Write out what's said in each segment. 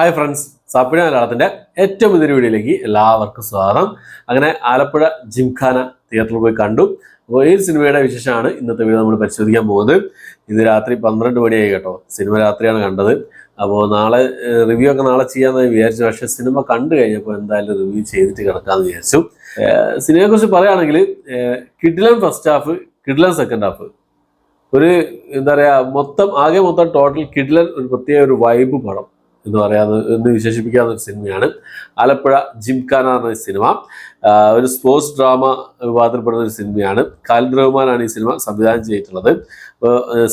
Hi friends, സാപ്പിന മലയാളത്തിൻ്റെ ഏറ്റവും പുതിയൊരു വീഡിയോയിലേക്ക് എല്ലാവർക്കും സ്വാഗതം. അങ്ങനെ ആലപ്പുഴ ജിംഖാന തിയേറ്ററിൽ പോയി കണ്ടു. അപ്പോൾ ഈ സിനിമയുടെ വിശേഷമാണ് ഇന്നത്തെ വീഡിയോ നമ്മൾ പരിശോധിക്കാൻ പോകുന്നത്. ഇത് രാത്രി 12 മണിയായി കേട്ടോ. സിനിമ രാത്രിയാണ് കണ്ടത്. അപ്പോൾ നാളെ റിവ്യൂ ഒക്കെ നാളെ ചെയ്യാമെന്ന് വിചാരിച്ചു. പക്ഷേ സിനിമ കണ്ടു കഴിഞ്ഞപ്പോൾ എന്തായാലും റിവ്യൂ ചെയ്തിട്ട് കിടക്കാമെന്ന് വിചാരിച്ചു. സിനിമയെക്കുറിച്ച് പറയുകയാണെങ്കിൽ കിഡിലൻ ഫസ്റ്റ് ഹാഫ്, കിഡിലൻ സെക്കൻഡ് ഹാഫ്, ഒരു എന്താ പറയുക ആകെ മൊത്തം ടോട്ടൽ കിഡിലൻ ഒരു പ്രത്യേക ഒരു വൈബ് പടം എന്ന് വിശേഷിപ്പിക്കാവുന്ന ഒരു സിനിമയാണ് ആലപ്പുഴ ജിംഖാന എന്ന സിനിമ. ഒരു സ്പോർട്സ് ഡ്രാമ വിഭാഗത്തിൽപ്പെടുന്ന ഒരു സിനിമയാണ്. ഖാലിദ് റഹ്മാനാണ് ഈ സിനിമ സംവിധാനം ചെയ്തിട്ടുള്ളത്.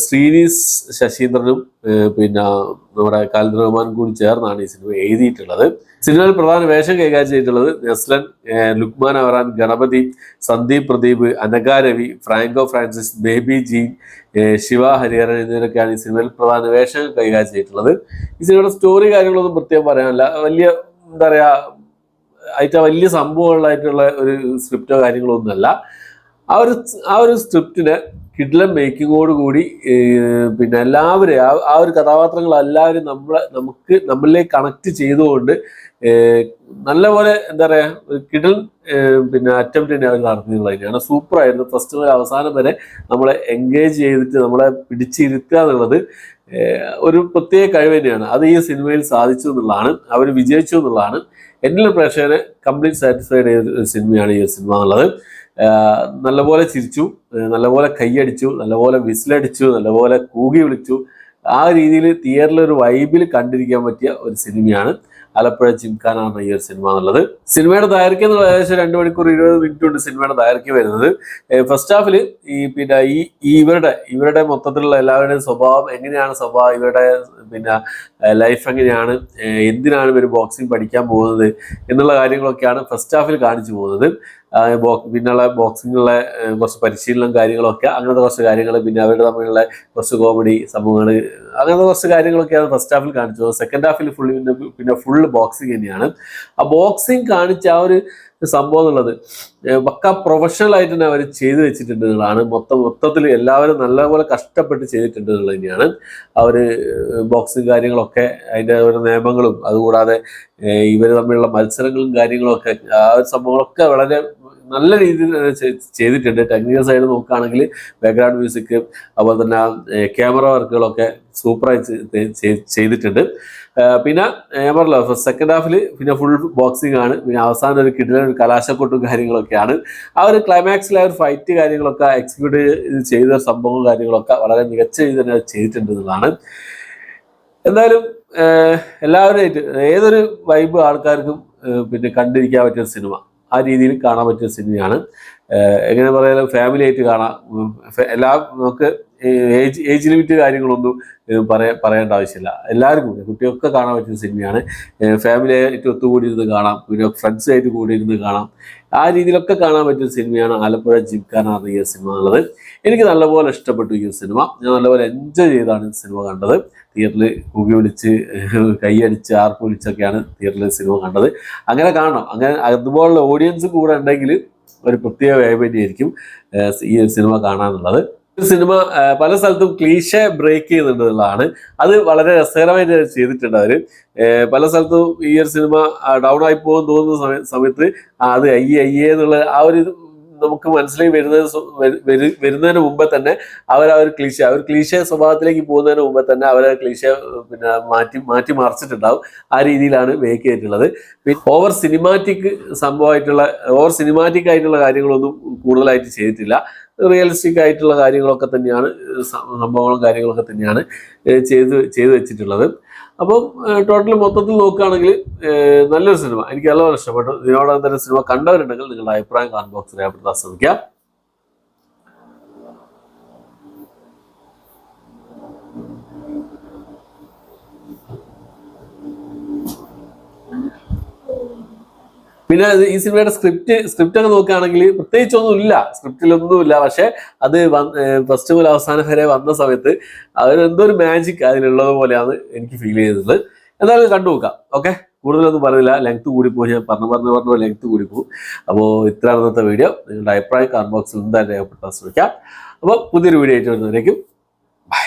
ശ്രീനിസ് ശശീന്ദ്രനും പിന്നെ നമ്മുടെ ഖാലിദ് റഹ്മാനും കൂടി ചേർന്നാണ് ഈ സിനിമ എഴുതിയിട്ടുള്ളത്. സിനിമയിൽ പ്രധാന വേഷം കൈകാര്യം ചെയ്തിട്ടുള്ളത് നെസ്ലൻ, ലുക്മാൻ അവറാൻ, ഗണപതി, സന്ദീപ് പ്രദീപ്, അനഘ രവി, ഫ്രാങ്കോ ഫ്രാൻസിസ്, ബേബി ജീൻ, ശിവ ഹരിഹരൻ എന്നിവരൊക്കെയാണ് ഈ സിനിമയിൽ പ്രധാന വേഷം കൈകാര്യം ചെയ്തിട്ടുള്ളത്. ഈ സിനിമയുടെ സ്റ്റോറി കാര്യങ്ങളൊന്നും പ്രത്യേകം പറയാനില്ല. വലിയ എന്താ പറയുക വലിയ സംഭവങ്ങളായിട്ടുള്ള ഒരു സ്ക്രിപ്റ്റോ കാര്യങ്ങളോ ഒന്നുമല്ല. ആ ഒരു സ്ക്രിപ്റ്റിനെ കിഡ്ലൻ മേക്കിങ്ങോട് കൂടി പിന്നെ എല്ലാവരെയും ആ ഒരു കഥാപാത്രങ്ങൾ എല്ലാവരും നമ്മളിലേക്ക് കണക്ട് ചെയ്തുകൊണ്ട് നല്ലപോലെ എന്താ പറയുക ഒരു കിഡ്ലൻ പിന്നെ അറ്റംപ്റ്റ് തന്നെ അവർ നടത്തിയിട്ടുള്ളത് തന്നെയാണ്. സൂപ്പറായിരുന്നു. ഫസ്റ്റ് മുതൽ അവസാനം വരെ നമ്മളെ എൻഗേജ് ചെയ്തിട്ട് നമ്മളെ പിടിച്ചിരുത്തുക എന്നുള്ളത് ഒരു പ്രത്യേക കഴിവ് തന്നെയാണ്. അത് ഈ സിനിമയിൽ സാധിച്ചു എന്നുള്ളതാണ്, അവർ വിജയിച്ചു എന്നുള്ളതാണ്. എന്നിലെ പ്രേക്ഷകരെ കംപ്ലീറ്റ് സാറ്റിസ്ഫൈഡ് ചെയ്ത ഒരു സിനിമയാണ് ഈ സിനിമ എന്നുള്ളത്. നല്ലപോലെ ചിരിച്ചു, നല്ലപോലെ കൈയടിച്ചു, നല്ലപോലെ വിസിലടിച്ചു, നല്ലപോലെ കൂകി വിളിച്ചു. ആ രീതിയിൽ തിയേറ്ററിൽ ഒരു വൈബിൽ കണ്ടിരിക്കാൻ പറ്റിയ ഒരു സിനിമയാണ് ആലപ്പുഴ ജിംഖാന എന്ന ഈ ഒരു സിനിമ എന്നുള്ളത്. സിനിമയുടെ ദൈർഘ്യം എന്നുള്ള ഏകദേശം 2 മണിക്കൂർ 20 മിനിറ്റ് കൊണ്ട് സിനിമയുടെ ദൈർഘ്യം വരുന്നത്. ഫസ്റ്റ് ഹാഫിൽ പിന്നെ ഇവരുടെ മൊത്തത്തിലുള്ള എല്ലാവരുടെയും സ്വഭാവം എങ്ങനെയാണ്, ഇവരുടെ പിന്നെ ലൈഫ് എങ്ങനെയാണ്, എന്തിനാണ് ഇവർ ബോക്സിംഗ് പഠിക്കാൻ പോകുന്നത് എന്നുള്ള കാര്യങ്ങളൊക്കെയാണ് ഫസ്റ്റ് ഹാഫിൽ കാണിച്ചു പോകുന്നത്. പിന്നുള്ള ബോക്സിങ്ങിലുള്ള കുറച്ച് പരിശീലനം കാര്യങ്ങളൊക്കെ, അങ്ങനത്തെ കുറച്ച് കാര്യങ്ങൾ, പിന്നെ അവരുടെ തമ്മിലുള്ള കുറച്ച് കോമഡി സംഭവങ്ങൾ, അങ്ങനത്തെ കുറച്ച് കാര്യങ്ങളൊക്കെയാണ് ഫസ്റ്റ് ഹാഫിൽ കാണിച്ചത്. സെക്കൻഡ് ഹാഫിൽ ഫുള്ള് ബോക്സിങ് തന്നെയാണ്. ആ ബോക്സിങ് കാണിച്ച ആ ഒരു സംഭവം എന്നുള്ളത് പക്ക പ്രൊഫഷണൽ ആയിട്ട് തന്നെ അവർ ചെയ്തു വെച്ചിട്ടുണ്ട് എന്നുള്ളതാണ്. മൊത്തത്തിൽ എല്ലാവരും നല്ലപോലെ കഷ്ടപ്പെട്ട് ചെയ്തിട്ടുണ്ട് എന്നുള്ളത് തന്നെയാണ്. അവർ ബോക്സിങ് കാര്യങ്ങളൊക്കെ അതിൻ്റെ ഓരോ നിയമങ്ങളും അതുകൂടാതെ ഇവർ തമ്മിലുള്ള മത്സരങ്ങളും കാര്യങ്ങളൊക്കെ ആ ഒരു സംഭവങ്ങളൊക്കെ വളരെ നല്ല രീതിയിൽ ചെയ്തിട്ടുണ്ട്. ടെക്നിക്കൽ സൈഡ് നോക്കുകയാണെങ്കിൽ ബാക്ക്ഗ്രൗണ്ട് മ്യൂസിക് അതുപോലെ തന്നെ ക്യാമറ വർക്കുകളൊക്കെ സൂപ്പറായി ചെയ്തിട്ടുണ്ട്. പിന്നെ ഞാൻ പറഞ്ഞല്ലോ സെക്കൻഡ് ഹാഫിൽ പിന്നെ ഫുൾ ബോക്സിംഗ് ആണ്. പിന്നെ അവസാനം ഒരു കിടിലൻ ഒരു കലാശക്കൊട്ടും കാര്യങ്ങളൊക്കെയാണ്. ആ ഒരു ക്ലൈമാക്സിലെ ഒരു ഫൈറ്റ് കാര്യങ്ങളൊക്കെ എക്സിക്യൂട്ട് ചെയ്ത സംഭവങ്ങളും കാര്യങ്ങളൊക്കെ വളരെ മികച്ച രീതിയിൽ തന്നെ ചെയ്തിട്ടുണ്ട് എന്നുള്ളതാണ്. എന്തായാലും എല്ലാവരുമായിട്ട് ഏതൊരു വൈബ് ആൾക്കാർക്കും പിന്നെ കണ്ടിരിക്കാൻ പറ്റിയ സിനിമ, ആ രീതിയിൽ കാണാൻ പറ്റിയ സിനിമയാണ്. എങ്ങനെ പറയാനും ഫാമിലി ആയിട്ട് കാണാം. നമുക്ക് ഏജ് ലിമിറ്റ് കാര്യങ്ങളൊന്നും പറയേണ്ട ആവശ്യമില്ല. എല്ലാവർക്കും കുട്ടികൾക്ക് കാണാൻ പറ്റുന്ന സിനിമയാണ്. ഫാമിലി ആയിട്ട് ഒത്തുകൂടിയിരുന്ന് കാണാം, പിന്നെ ഫ്രണ്ട്സായിട്ട് കൂടിയിരുന്ന് കാണാം. ആ രീതിയിലൊക്കെ കാണാൻ പറ്റുന്ന സിനിമയാണ് ആലപ്പുഴ ജിംഖാന എന്ന ഈ സിനിമ എന്നുള്ളത്. എനിക്ക് നല്ലപോലെ ഇഷ്ടപ്പെട്ടു ഈ സിനിമ. ഞാൻ നല്ലപോലെ എൻജോയ് ചെയ്താണ് സിനിമ കണ്ടത്. തിയേറ്ററിൽ കൂകി വിളിച്ച് കൈയടിച്ച് ആർപ്പ് വിളിച്ചൊക്കെയാണ് തിയേറ്ററിൽ സിനിമ കണ്ടത്. അങ്ങനെ കാണണം. അങ്ങനെ അതുപോലുള്ള ഓഡിയൻസ് കൂടെ ഉണ്ടെങ്കിൽ ഒരു പ്രത്യേക വൈബന്യായിരിക്കും ഈ സിനിമ കാണാനുള്ളത്. സിനിമ പല സ്ഥലത്തും ക്ലീഷേ ബ്രേക്ക് ചെയ്യുന്നുണ്ടെന്നുള്ളതാണ്. അത് വളരെ രസകരമായിട്ട് ചെയ്തിട്ടുണ്ട് അവർ. പല സ്ഥലത്തും ഈ ഒരു സിനിമ ഡൗൺ ആയി പോകും തോന്നുന്ന സമയത്ത് അത് അയ്യേ എന്നുള്ള ആ ഒരു നമുക്ക് മനസ്സിലായി വരുന്നതിന് മുമ്പേ തന്നെ അവർ ക്ലീശ സ്വഭാവത്തിലേക്ക് പോകുന്നതിന് മുമ്പേ തന്നെ അവരെ ക്ലീശ പിന്നെ മാറ്റി മറിച്ചിട്ടുണ്ടാവും. ആ രീതിയിലാണ് മേക്ക് ചെയ്തിട്ടുള്ളത്. പിന്നെ ഓവർ സിനിമാറ്റിക് ആയിട്ടുള്ള കാര്യങ്ങളൊന്നും കൂടുതലായിട്ട് ചെയ്തിട്ടില്ല. റിയലിസ്റ്റിക് ആയിട്ടുള്ള കാര്യങ്ങളൊക്കെ തന്നെയാണ്, സംഭവങ്ങളും കാര്യങ്ങളൊക്കെ തന്നെയാണ് ചെയ്തു വെച്ചിട്ടുള്ളത്. അപ്പം ടോട്ടൽ മൊത്തത്തിൽ നോക്കുകയാണെങ്കിൽ നല്ലൊരു സിനിമ. എനിക്ക് നല്ലപോലെ ഇഷ്ടപ്പെട്ടു. ഇതിനോടകം തന്നെ സിനിമ കണ്ടവരുണ്ടെങ്കിൽ നിങ്ങളുടെ അഭിപ്രായം കമന്റ് ബോക്സിൽ രേഖപ്പെടുത്താൻ ശ്രമിക്കാം. പിന്നെ ഈ സിനിമയുടെ സ്ക്രിപ്റ്റ് ഒക്കെ നോക്കുകയാണെങ്കിൽ പ്രത്യേകിച്ചൊന്നുമില്ല, സ്ക്രിപ്റ്റിലൊന്നുമില്ല. പക്ഷെ അത് ഫസ്റ്റ് മുതൽ അവസാനം വരെ വന്ന സമയത്ത് എന്തോ ഒരു മാജിക് അതിലുള്ളത് പോലെയാണ് എനിക്ക് ഫീൽ ചെയ്തത്. എന്തായാലും കണ്ടു നോക്കാം. ഓക്കെ, കൂടുതലൊന്നും പറയുന്നില്ല, ലെങ്ത് കൂടിപ്പോയി. ഞാൻ പറഞ്ഞു ലെങ്ത് കൂടിപ്പോകും. അപ്പോൾ ഇത്രയാണ് ഇന്നത്തെ വീഡിയോ. നിങ്ങളുടെ അഭിപ്രായം കമന്റ് ബോക്സിൽ എന്തായാലും രേഖപ്പെടുത്താൻ ശ്രമിക്കാം. അപ്പോൾ പുതിയൊരു വീഡിയോ ആയിട്ട് വരുന്നവരേക്കും ബൈ.